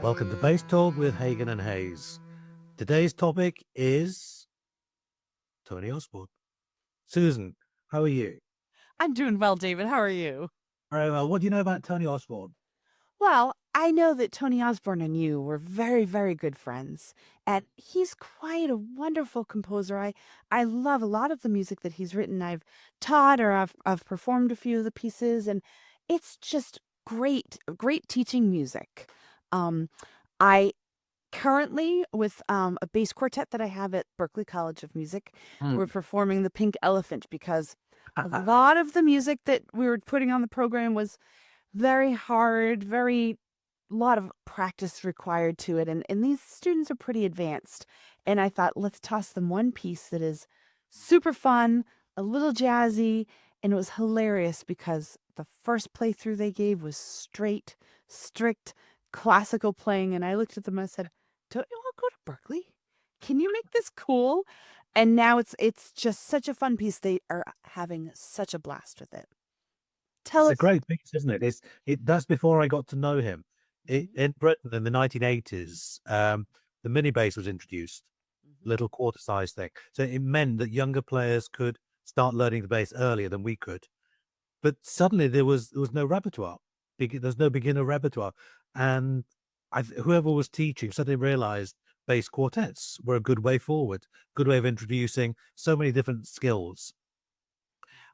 Welcome to Bass Talk with Hagen and Hayes. Today's topic is Tony Osborne. Susan, how are you? I'm doing well, David. How are you? Very well. What do you know about Tony Osborne? Well, I know that Tony Osborne and you were very, very good friends, and he's quite a wonderful composer. I love a lot of the music that he's written. I've taught or I've performed a few of the pieces, and it's just great teaching music. Um, I currently with a bass quartet that I have at Berklee College of Music, we're Mm. performing the Pink Elephant because a lot of the music that we were putting on the program was very hard, very lot of practice required to it. And these students are pretty advanced. And I thought, let's toss them one piece that is super fun, a little jazzy. And it was hilarious because the first playthrough they gave was straight, strict classical playing. And I looked at them and I said, don't you all go to Berkeley? Can you make this cool? And now it's just such a fun piece. They are having such a blast with it. Tell It's a us. great piece, isn't it? That's before I got to know him. Mhm, In Britain in the 1980s, the mini bass was introduced, mhm. little quarter-sized thing. So it meant that younger players could start learning the bass earlier than we could. But suddenly there was no repertoire. There's no beginner repertoire, and whoever was teaching suddenly realized bass quartets were a good way forward, good way of introducing so many different skills.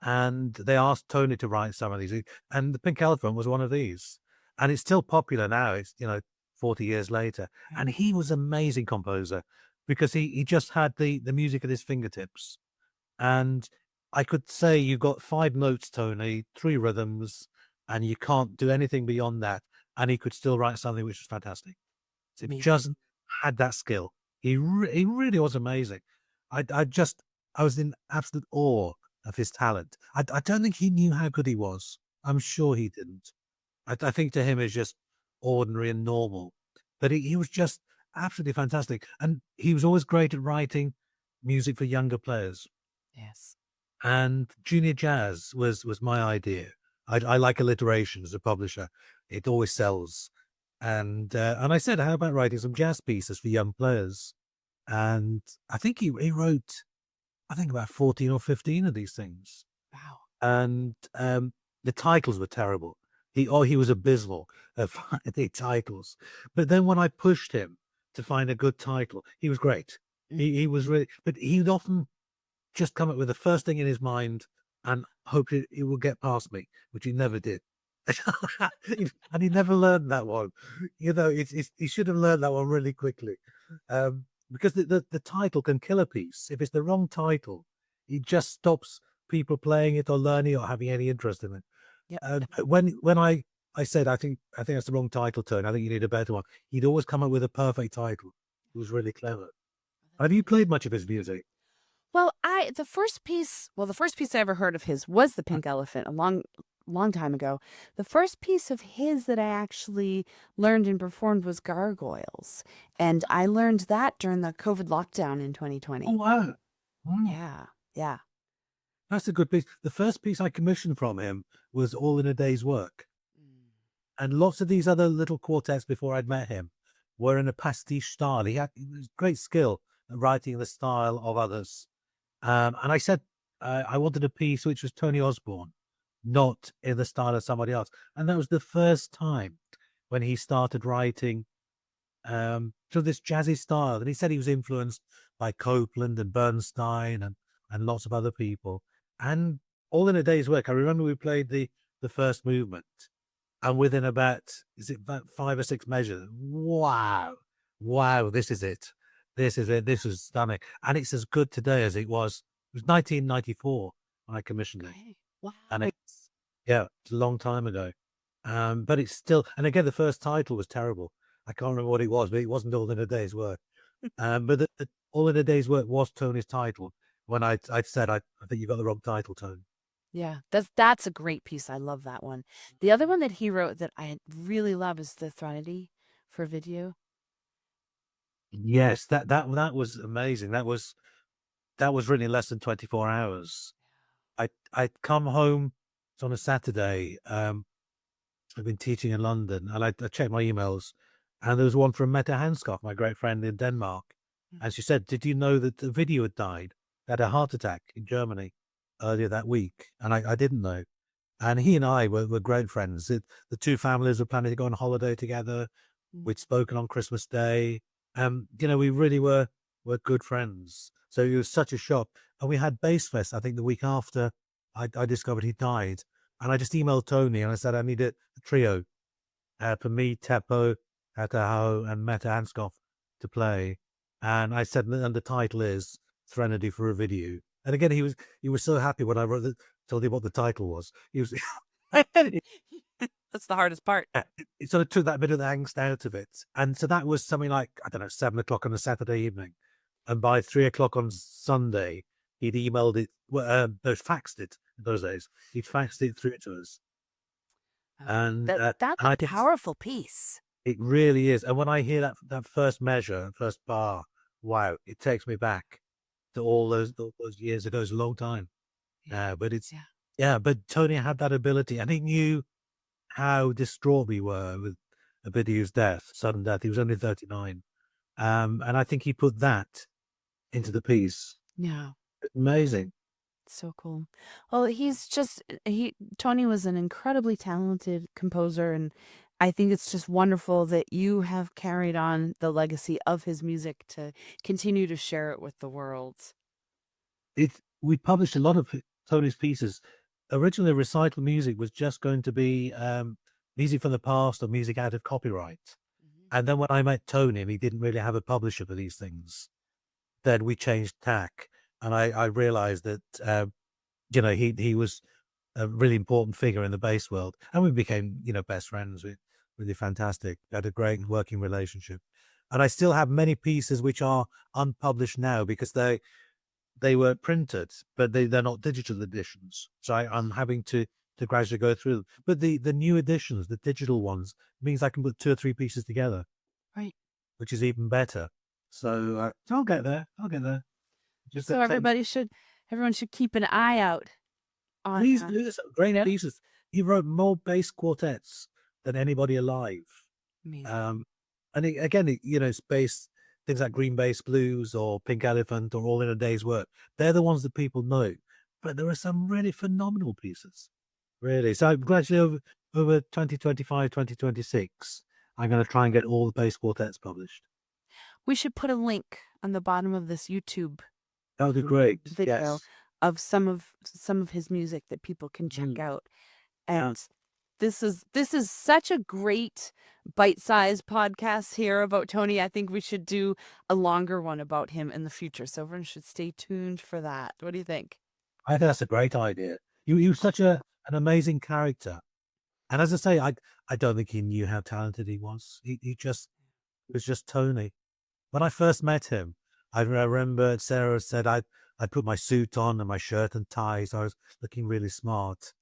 And they asked Tony to write some of these, and the Pink Elephant was one of these. And it's still popular now. It's 40 years later, and Right. he was an amazing composer because he just had the music at his fingertips. And I could say you've got 5 notes, Tony, 3 rhythms, and you can't do anything beyond that, and he could still write something which was fantastic. It's He amazing. just had that skill. He really was amazing. I just I was in absolute awe of his talent. I don't think he knew how good he was. I'm sure he didn't. I think to him it's just ordinary and normal, but he was just absolutely fantastic, and he was always great at writing music for younger players. Yes. And junior jazz was my idea. I like alliteration as a publisher. It always sells. And I said, "How about writing some jazz pieces for young players?" And I think he wrote, I think about 14 or 15 of these things. Wow. And, the titles were terrible. He was abysmal at finding titles. But then when I pushed him to find a good title, he was great. He Mhm. was really, but he'd often just come up with the first thing in his mind and hoped it would get past me, which he never did. And he never learned that one. He should have learned that one really quickly. Because the title can kill a piece. If it's the wrong title, it just stops people playing it or learning or having any interest in it. Yep. But when I said, I think that's the wrong title, Tone. I think you need a better one. He'd always come up with a perfect title. It was really clever. Have you played much of his music? Well, the first piece I ever heard of his was the Pink Elephant a long time ago. The first piece of his that I actually learned and performed was Gargoyles. And I learned that during the COVID lockdown in Oh, 2020. wow. Mm, Yeah. Yeah. that's a good piece. The first piece I commissioned from him was All in a Day's Work. Mm. And lots of these other little quartets before I'd met him were in a pastiche style. He was great skill at writing the style of others. And I said I wanted a piece which was Tony Osborne, not in the style of somebody else. And that was the first time when he started writing to this jazzy style. And he said he was influenced by Copeland and Bernstein and lots of other people. And all in a day's work. I remember we played the first movement, and within about, is it about 5 or 6 measures? Wow. Wow, this is it. This is it. This was stunning. And it's as good today as it was. It was 1994 when I commissioned it. Okay. Wow. And it's, yeah, it's a long time ago. But it's still, and again, the first title was terrible. I can't remember what it was, but it wasn't All in a Day's Work. But the All in a Day's Work was Tony's title. When I said, I think you got the wrong title, Tony. Yeah, that's a great piece. I love that one. The other one that he wrote that I really love is the Threnody for video. Yes, that was amazing. That was written in less than 24 hours. I'd come home, it's on a Saturday. I've been teaching in London, and I checked my emails, And there was one from Mette Hanskov, my great friend in Denmark. And she said, "Did you know that the video had died? Had a heart attack in Germany earlier that week." And I didn't know. And he and I were great friends. The two families were planning to go on holiday together. We'd spoken on Christmas Day. We really were good friends. So it was such a shock. And we had Bass Fest, I think, the week after I discovered he died. And I just emailed Tony and I said, I need a trio for me, Teppo, Ataho, and Mette Hanskov to play. And I said, and the title is Threnody for a Video. And again, he was so happy when I told him what the title was. He was That's the hardest part. it sort of took that bit of the angst out of it. And so that was something like, I don't know, 7 o'clock on a Saturday evening. And by 3 o'clock on Sunday, he'd emailed it, faxed it in those days. He'd faxed it through to us. And That's and a powerful piece. it really is. And when I hear that first measure, first bar, wow, it takes me back to all those years ago. It's a long time. But but Tony had that ability, and he knew how distraught we were with Ovidio's death, sudden death. He was only 39. And I think he put that into the piece. Yeah. Amazing. So cool. Well, Tony was an incredibly talented composer, and I think it's just wonderful that you have carried on the legacy of his music to continue to share it with the world. We published a lot of Tony's pieces. Originally, recital music was just going to be music from the past or music out of copyright. And then when I met Tony, and he didn't really have a publisher for these things, then we changed tack. And I realized that, he was a really important figure in the bass world. And we became, best friends. We're really fantastic. We had a great working relationship. And I still have many pieces which are unpublished now because they were printed, but they're not digital editions. So I'm having to gradually go through them. But the new editions, the digital ones, means I can put 2 or 3 pieces together. Right. Which is even better. So I'll get there. So everyone should keep an eye out on Please do this. Great pieces. He wrote more bass quartets than anybody alive. Amazing. And it's bass, things like Green Bass Blues or Pink Elephant or All in a Day's Work. They're the ones that people know. But there are some really phenomenal pieces. Really. So gradually over 2025, 2026, I'm going to try and get all the bass quartets published. We should put a link on the bottom of this YouTube That would be great. video Yes. of some of his music that people can check out. And this is such a great bite-sized podcast here about Tony. I think we should do a longer one about him in the future. So everyone should stay tuned for that. What do you think? I think that's a great idea. He was such an amazing character. And as I say, I don't think he knew how talented he was. He was just Tony. When I first met him, I remember Sarah said I put my suit on and my shirt and tie, so I was looking really smart.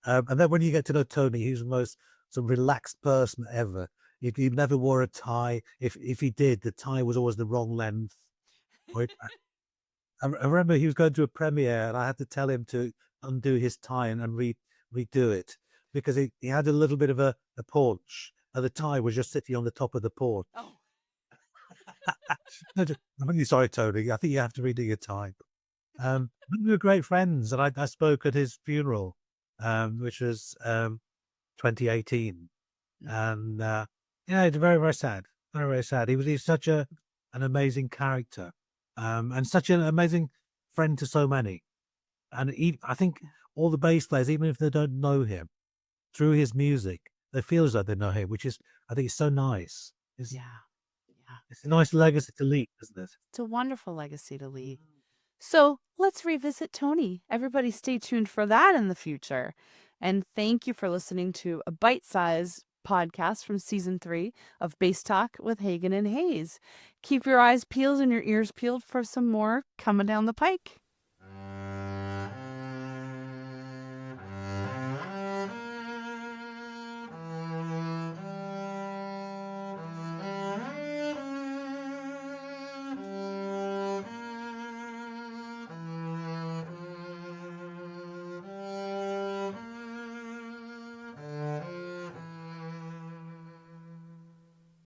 And then when you get to know Tony, he's the most sort of relaxed person ever. He never wore a tie. If he did, the tie was always the wrong length. I remember he was going to a premiere, and I had to tell him to undo his tie and redo it because he had a little bit of a paunch, and the tie was just sitting on the top of the paunch. Oh. I'm really sorry, Tony. I think you have to redo your tie. We were great friends, and I spoke at his funeral, which was 2018, and it's very, very sad. Very, very sad. He's such an amazing character, and such an amazing friend to so many. And I think all the bass players, even if they don't know him, through his music, they feel as though they know him, which is, I think, it's so nice. It's a nice legacy to leave, isn't it? It's a wonderful legacy to leave. So let's revisit Tony. Everybody stay tuned for that in the future. And thank you for listening to a bite-sized podcast from season 3 of Bass Talk with Hagen and Hayes. Keep your eyes peeled and your ears peeled for some more coming down the pike.